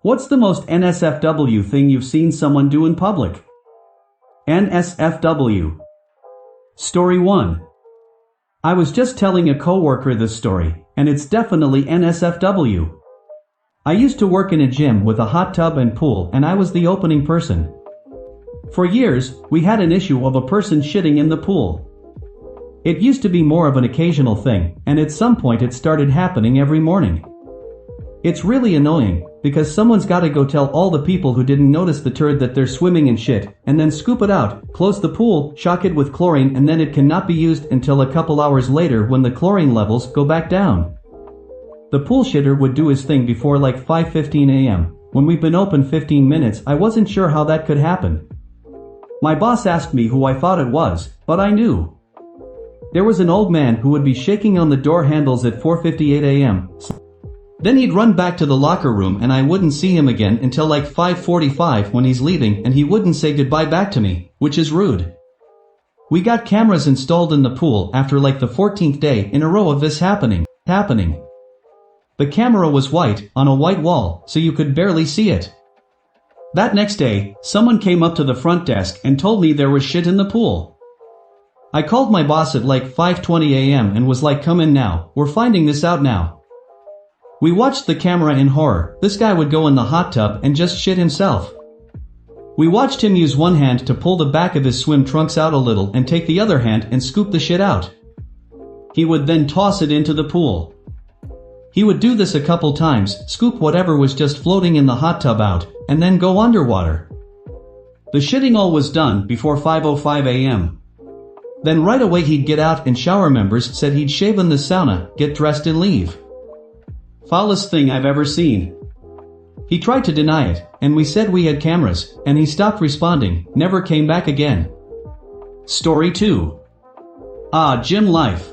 What's the most NSFW thing you've seen someone do in public? NSFW. Story 1. I was just telling a coworker this story, and it's definitely NSFW. I used to work in a gym with a hot tub and pool, and I was the opening person. For years, we had an issue of a person shitting in the pool. It used to be more of an occasional thing, and at some point it started happening every morning. It's really annoying, because someone's gotta go tell all the people who didn't notice the turd that they're swimming in shit, and then scoop it out, close the pool, shock it with chlorine, and then it cannot be used until a couple hours later when the chlorine levels go back down. The pool shitter would do his thing before like 5:15 a.m. When we've been open 15 minutes, I wasn't sure how that could happen. My boss asked me who I thought it was, but I knew. There was an old man who would be shaking on the door handles at 4:58 a.m. Then he'd run back to the locker room and I wouldn't see him again until like 5:45 when he's leaving, and he wouldn't say goodbye back to me, which is rude. We got cameras installed in the pool after like the 14th day in a row of this happening. The camera was white, on a white wall, so you could barely see it. That next day, someone came up to the front desk and told me there was shit in the pool. I called my boss at like 5:20 a.m. and was like, come in now, we're finding this out now. We watched the camera in horror. This guy would go in the hot tub and just shit himself. We watched him use one hand to pull the back of his swim trunks out a little and take the other hand and scoop the shit out. He would then toss it into the pool. He would do this a couple times, scoop whatever was just floating in the hot tub out, and then go underwater. The shitting all was done before 5:05 a.m. Then right away he'd get out, and shower members said he'd shave in the sauna, get dressed and leave. Foulest thing I've ever seen. He tried to deny it, and we said we had cameras, and he stopped responding, never came back again. Story 2. Gym life.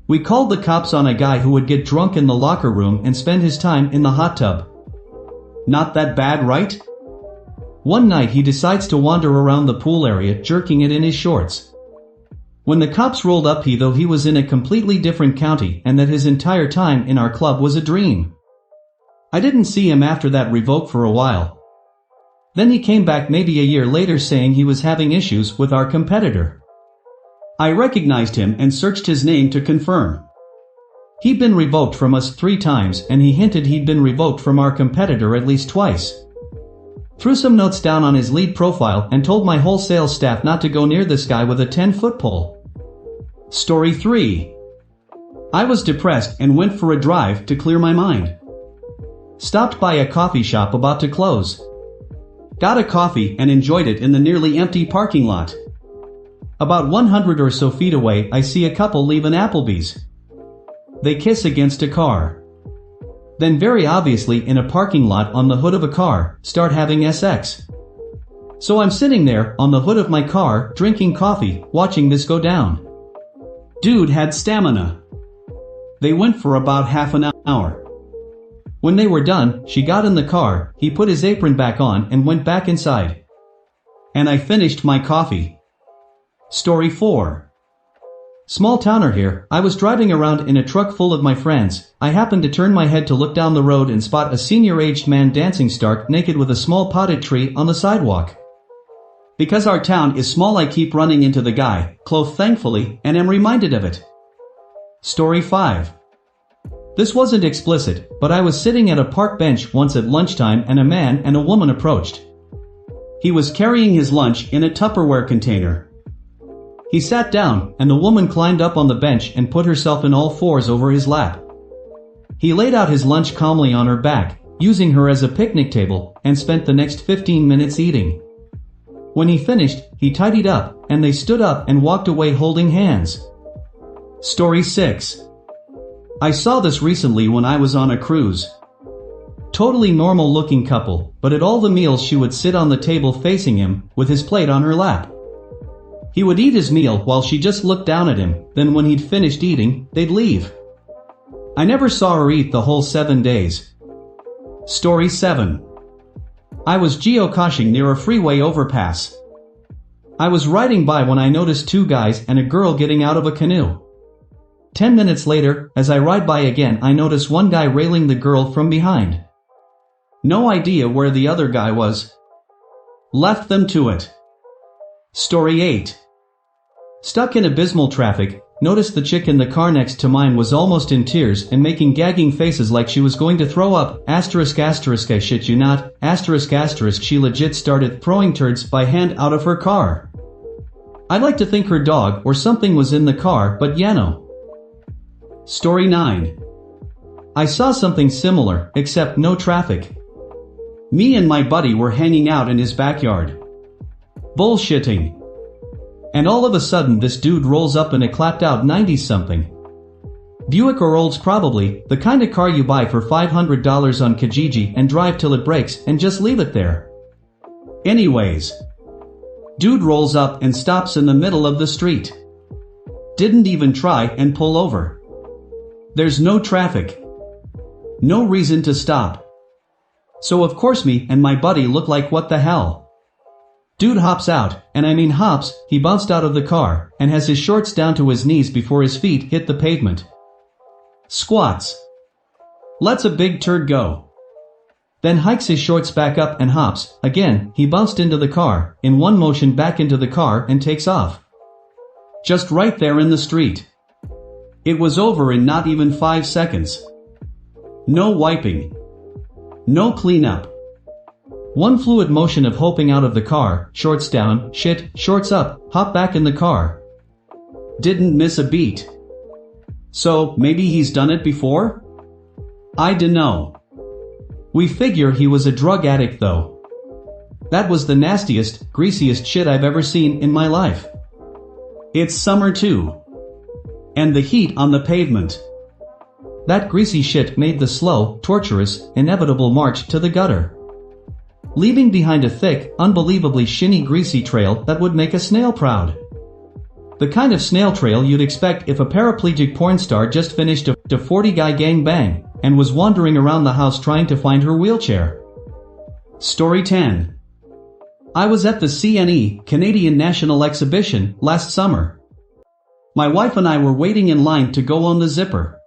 We called the cops on a guy who would get drunk in the locker room and spend his time in the hot tub. Not that bad, right? One night he decides to wander around the pool area jerking it in his shorts. When the cops rolled up, he was in a completely different county, and that his entire time in our club was a dream. I didn't see him after that revoke for a while. Then he came back maybe a year later saying he was having issues with our competitor. I recognized him and searched his name to confirm. He'd been revoked from us 3 times, and he hinted he'd been revoked from our competitor at least twice. Threw some notes down on his lead profile and told my whole sales staff not to go near this guy with a 10-foot pole. Story 3. I was depressed and went for a drive to clear my mind. Stopped by a coffee shop about to close. Got a coffee and enjoyed it in the nearly empty parking lot. About 100 or so feet away, I see a couple leave an Applebee's. They kiss against a car. Then very obviously in a parking lot on the hood of a car, start having sex. So I'm sitting there on the hood of my car, drinking coffee, watching this go down. Dude had stamina. They went for about half an hour. When they were done, she got in the car, he put his apron back on and went back inside. And I finished my coffee. Story 4. Small towner here. I was driving around in a truck full of my friends. I happened to turn my head to look down the road and spot a senior-aged man dancing stark naked with a small potted tree on the sidewalk. Because our town is small, I keep running into the guy, clothed thankfully, and am reminded of it. Story 5. This wasn't explicit, but I was sitting at a park bench once at lunchtime and a man and a woman approached. He was carrying his lunch in a Tupperware container. He sat down, and the woman climbed up on the bench and put herself in all fours over his lap. He laid out his lunch calmly on her back, using her as a picnic table, and spent the next 15 minutes eating. When he finished, he tidied up, and they stood up and walked away holding hands. Story 6. I saw this recently when I was on a cruise. Totally normal looking couple, but at all the meals she would sit on the table facing him, with his plate on her lap. He would eat his meal while she just looked down at him, then when he'd finished eating, they'd leave. I never saw her eat the whole 7 days. Story 7. I was geocaching near a freeway overpass. I was riding by when I noticed 2 guys and a girl getting out of a canoe. 10 minutes later, as I ride by again, I notice one guy railing the girl from behind. No idea where the other guy was. Left them to it. Story 8. Stuck in abysmal traffic, noticed the chick in the car next to mine was almost in tears and making gagging faces like she was going to throw up, ***, I shit you not, ***, she legit started throwing turds by hand out of her car. I'd like to think her dog or something was in the car, but yeah no. Story 9. I saw something similar, except no traffic. Me and my buddy were hanging out in his backyard. Bullshitting. And all of a sudden this dude rolls up in a clapped out 90s-something. Buick or Olds probably, the kind of car you buy for $500 on Kijiji and drive till it breaks and just leave it there. Anyways. Dude rolls up and stops in the middle of the street. Didn't even try and pull over. There's no traffic. No reason to stop. So of course me and my buddy look like what the hell. Dude hops out, and I mean hops, he bounced out of the car, and has his shorts down to his knees before his feet hit the pavement. Squats. Lets a big turd go. Then hikes his shorts back up and hops, again, he bounced into the car, in one motion back into the car and takes off. Just right there in the street. It was over in not even 5 seconds. No wiping. No cleanup. One fluid motion of hopping out of the car, shorts down, shit, shorts up, hop back in the car. Didn't miss a beat. So, maybe he's done it before? I dunno. We figure he was a drug addict though. That was the nastiest, greasiest shit I've ever seen in my life. It's summer too. And the heat on the pavement. That greasy shit made the slow, torturous, inevitable march to the gutter. Leaving behind a thick, unbelievably shinny greasy trail that would make a snail proud. The kind of snail trail you'd expect if a paraplegic porn star just finished a 40-guy gangbang and was wandering around the house trying to find her wheelchair. Story 10. I was at the CNE, Canadian National Exhibition, last summer. My wife and I were waiting in line to go on the zipper.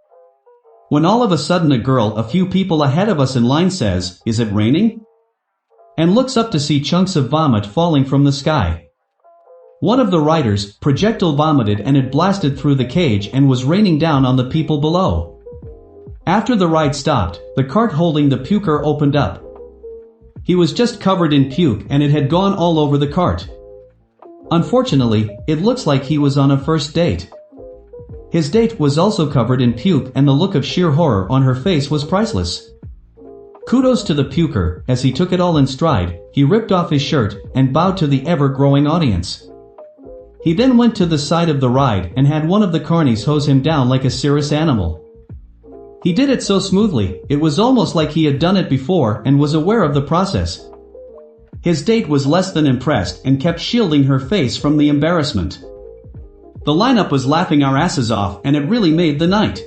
When all of a sudden a girl a few people ahead of us in line says, "Is it raining?" and looks up to see chunks of vomit falling from the sky. One of the riders projectile vomited and it blasted through the cage and was raining down on the people below. After the ride stopped, the cart holding the puker opened up. He was just covered in puke and it had gone all over the cart. Unfortunately, it looks like he was on a first date. His date was also covered in puke and the look of sheer horror on her face was priceless. Kudos to the puker, as he took it all in stride, he ripped off his shirt and bowed to the ever-growing audience. He then went to the side of the ride and had one of the carnies hose him down like a cirrus animal. He did it so smoothly, it was almost like he had done it before and was aware of the process. His date was less than impressed and kept shielding her face from the embarrassment. The lineup was laughing our asses off and it really made the night.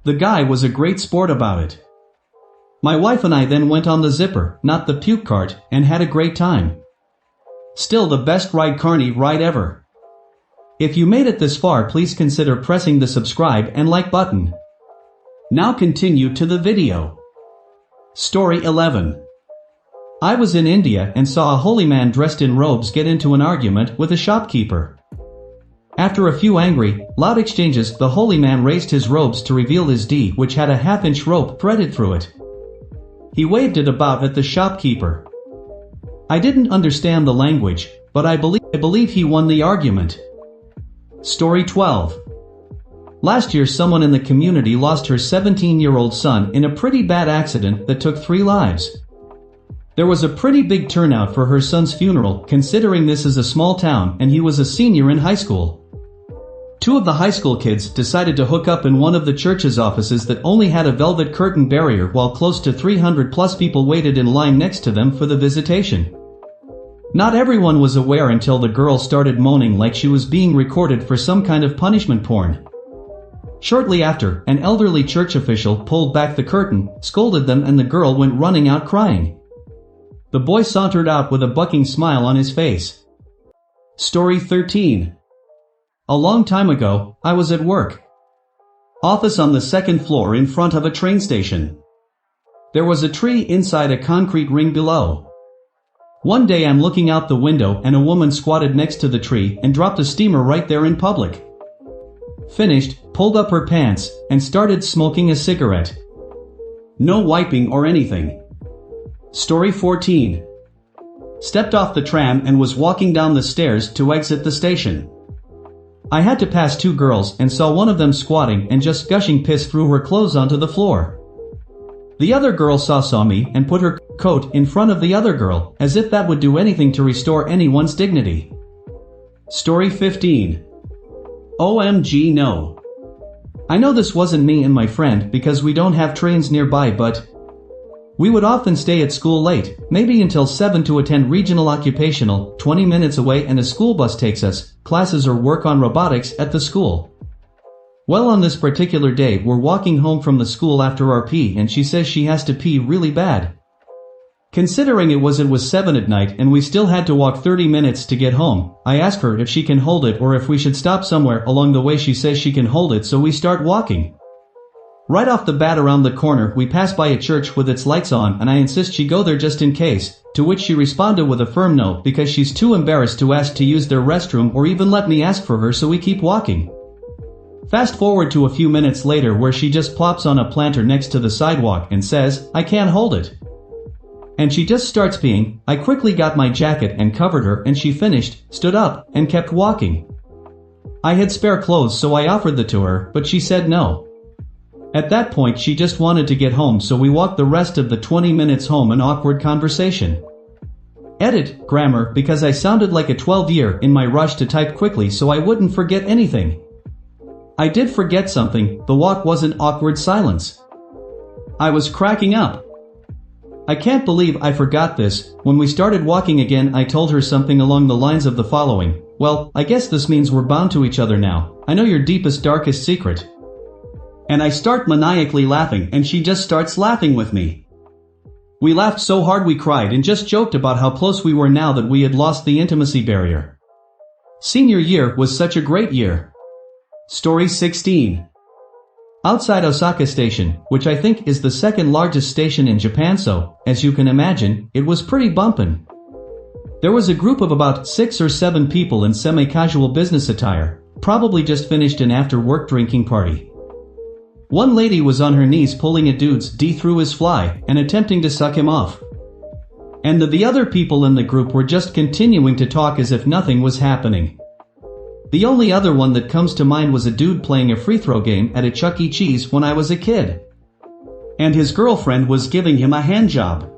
The guy was a great sport about it. My wife and I then went on the zipper, not the puke cart, and had a great time. Still the best ride carny ride ever. If you made it this far, please consider pressing the subscribe and like button. Now continue to the video. Story 11. I was in India and saw a holy man dressed in robes get into an argument with a shopkeeper. After a few angry, loud exchanges, the holy man raised his robes to reveal his D, which had a half-inch rope threaded through it. He waved it about at the shopkeeper. I didn't understand the language, but I believe he won the argument. Story 12. Last year someone in the community lost her 17-year-old son in a pretty bad accident that took 3 lives. There was a pretty big turnout for her son's funeral, considering this is a small town and he was a senior in high school. 2 of the high school kids decided to hook up in one of the church's offices that only had a velvet curtain barrier while close to 300 plus people waited in line next to them for the visitation. Not everyone was aware until the girl started moaning like she was being recorded for some kind of punishment porn. Shortly after, an elderly church official pulled back the curtain, scolded them and the girl went running out crying. The boy sauntered out with a bucking smile on his face. Story 13. A long time ago, I was at work. Office on the 2nd floor in front of a train station. There was a tree inside a concrete ring below. One day I'm looking out the window and a woman squatted next to the tree and dropped a steamer right there in public. Finished, pulled up her pants, and started smoking a cigarette. No wiping or anything. Story 14. Stepped off the tram and was walking down the stairs to exit the station. I had to pass two girls and saw one of them squatting and just gushing piss through her clothes onto the floor. The other girl saw me and put her coat in front of the other girl, as if that would do anything to restore anyone's dignity. Story 15. OMG no. I know this wasn't me and my friend because we don't have trains nearby, but we would often stay at school late, maybe until 7 to attend regional occupational, 20 minutes away, and a school bus takes us, classes or work on robotics at the school. Well, on this particular day we're walking home from the school after our pee and she says she has to pee really bad. Considering it was 7 at night and we still had to walk 30 minutes to get home, I ask her if she can hold it or if we should stop somewhere along the way. She says she can hold it, so we start walking. Right off the bat around the corner we pass by a church with its lights on and I insist she go there just in case, to which she responded with a firm no because she's too embarrassed to ask to use their restroom or even let me ask for her, so we keep walking. Fast forward to a few minutes later where she just plops on a planter next to the sidewalk and says, "I can't hold it." And she just starts peeing. I quickly got my jacket and covered her and she finished, stood up, and kept walking. I had spare clothes so I offered them to her, but she said no. At that point she just wanted to get home, so we walked the rest of the 20 minutes home in awkward conversation. Edit, grammar, because I sounded like a 12-year in my rush to type quickly so I wouldn't forget anything. I did forget something. The walk wasn't awkward silence. I was cracking up. I can't believe I forgot this. When we started walking again I told her something along the lines of the following: "Well, I guess this means we're bound to each other now. I know your deepest, darkest secret." And I start maniacally laughing and she just starts laughing with me. We laughed so hard we cried and just joked about how close we were now that we had lost the intimacy barrier. Senior year was such a great year. Story 16. Outside Osaka Station, which I think is the second largest station in Japan, so, as you can imagine, it was pretty bumpin'. There was a group of about 6 or 7 people in semi-casual business attire, probably just finished an after-work drinking party. One lady was on her knees pulling a dude's D through his fly and attempting to suck him off. And the other people in the group were just continuing to talk as if nothing was happening. The only other one that comes to mind was a dude playing a free throw game at a Chuck E. Cheese when I was a kid. And his girlfriend was giving him a hand job.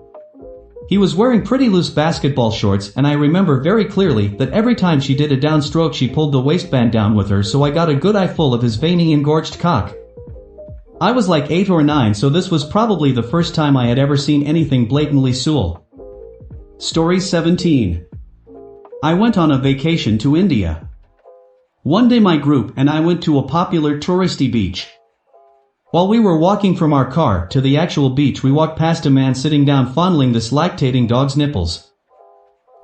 He was wearing pretty loose basketball shorts, and I remember very clearly that every time she did a downstroke she pulled the waistband down with her, so I got a good eyeful of his veiny engorged cock. I was like 8 or 9, so this was probably the first time I had ever seen anything blatantly sual. Story 17. I went on a vacation to India. One day my group and I went to a popular touristy beach. While we were walking from our car to the actual beach we walked past a man sitting down fondling this lactating dog's nipples.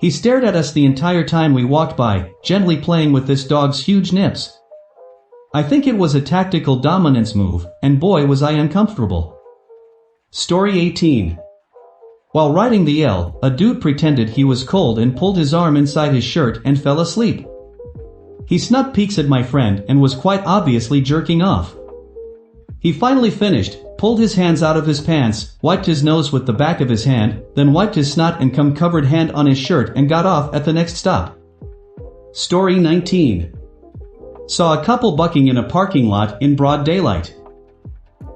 He stared at us the entire time we walked by, gently playing with this dog's huge nips. I think it was a tactical dominance move, and boy was I uncomfortable. Story 18. While riding the L, a dude pretended he was cold and pulled his arm inside his shirt and fell asleep. He snuck peeks at my friend and was quite obviously jerking off. He finally finished, pulled his hands out of his pants, wiped his nose with the back of his hand, then wiped his snot and cum-covered hand on his shirt and got off at the next stop. Story 19. Saw a couple bucking in a parking lot in broad daylight.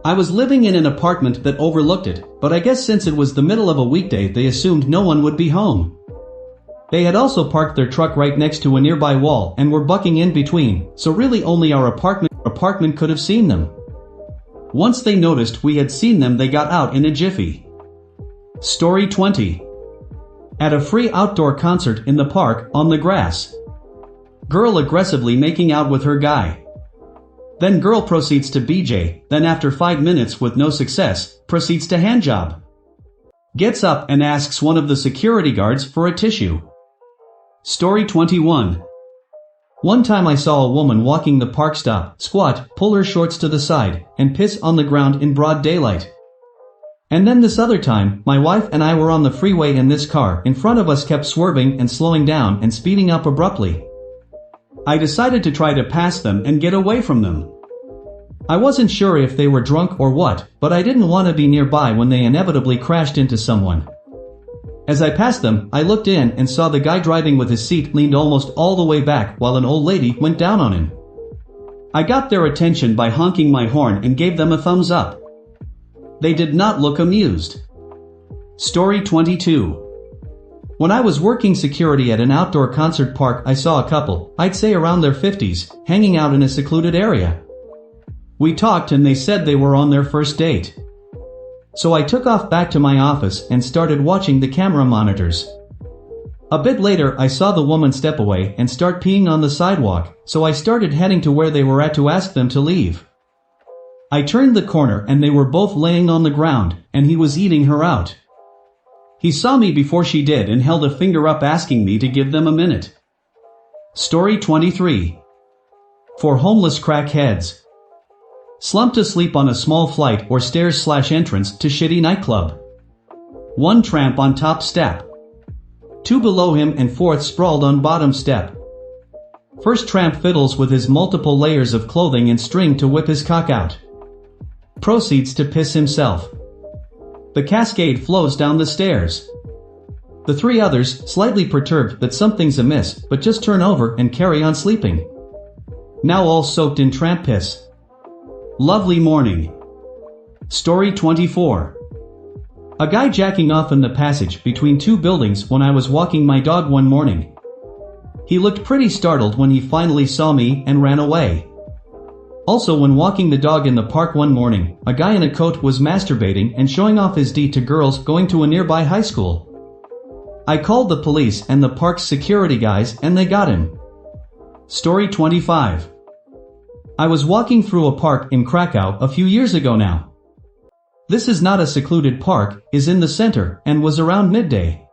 I was living in an apartment that overlooked it, but I guess since it was the middle of a weekday they assumed no one would be home. They had also parked their truck right next to a nearby wall and were bucking in between, so really only our apartment could have seen them. Once they noticed we had seen them they got out in a jiffy. Story 20. At a free outdoor concert in the park, on the grass. Girl aggressively making out with her guy. Then girl proceeds to BJ, then after 5 minutes with no success, proceeds to handjob. Gets up and asks one of the security guards for a tissue. Story 21. One time I saw a woman walking the park stop, squat, pull her shorts to the side, and piss on the ground in broad daylight. And then this other time, my wife and I were on the freeway and this car in front of us kept swerving and slowing down and speeding up abruptly. I decided to try to pass them and get away from them. I wasn't sure if they were drunk or what, but I didn't want to be nearby when they inevitably crashed into someone. As I passed them, I looked in and saw the guy driving with his seat leaned almost all the way back while an old lady went down on him. I got their attention by honking my horn and gave them a thumbs up. They did not look amused. Story 22. When I was working security at an outdoor concert park, I saw a couple, I'd say around their 50s, hanging out in a secluded area. We talked and they said they were on their first date. So I took off back to my office and started watching the camera monitors. A bit later I saw the woman step away and start peeing on the sidewalk, so I started heading to where they were at to ask them to leave. I turned the corner and they were both laying on the ground, and he was eating her out. He saw me before she did and held a finger up asking me to give them a minute. Story 23. For homeless crackheads. Slumped asleep on a small flight or stairs/entrance to shitty nightclub. One tramp on top step. Two below him and fourth sprawled on bottom step. First tramp fiddles with his multiple layers of clothing and string to whip his cock out. Proceeds to piss himself. The cascade flows down the stairs. The three others, slightly perturbed that something's amiss, but just turn over and carry on sleeping. Now all soaked in tramp piss. Lovely morning. Story 24. A guy jacking off in the passage between two buildings when I was walking my dog one morning. He looked pretty startled when he finally saw me and ran away. Also, when walking the dog in the park one morning, a guy in a coat was masturbating and showing off his D to girls going to a nearby high school. I called the police and the park's security guys and they got him. Story 25. I was walking through a park in Krakow a few years ago now. This is not a secluded park, is in the center, and was around midday.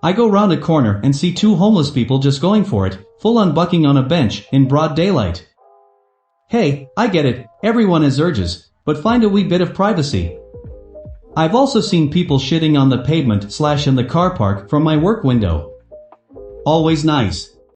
I go round a corner and see two homeless people just going for it, full on bucking on a bench, in broad daylight. Hey, I get it, everyone has urges, but find a wee bit of privacy. I've also seen people shitting on the pavement / in the car park from my work window. Always nice.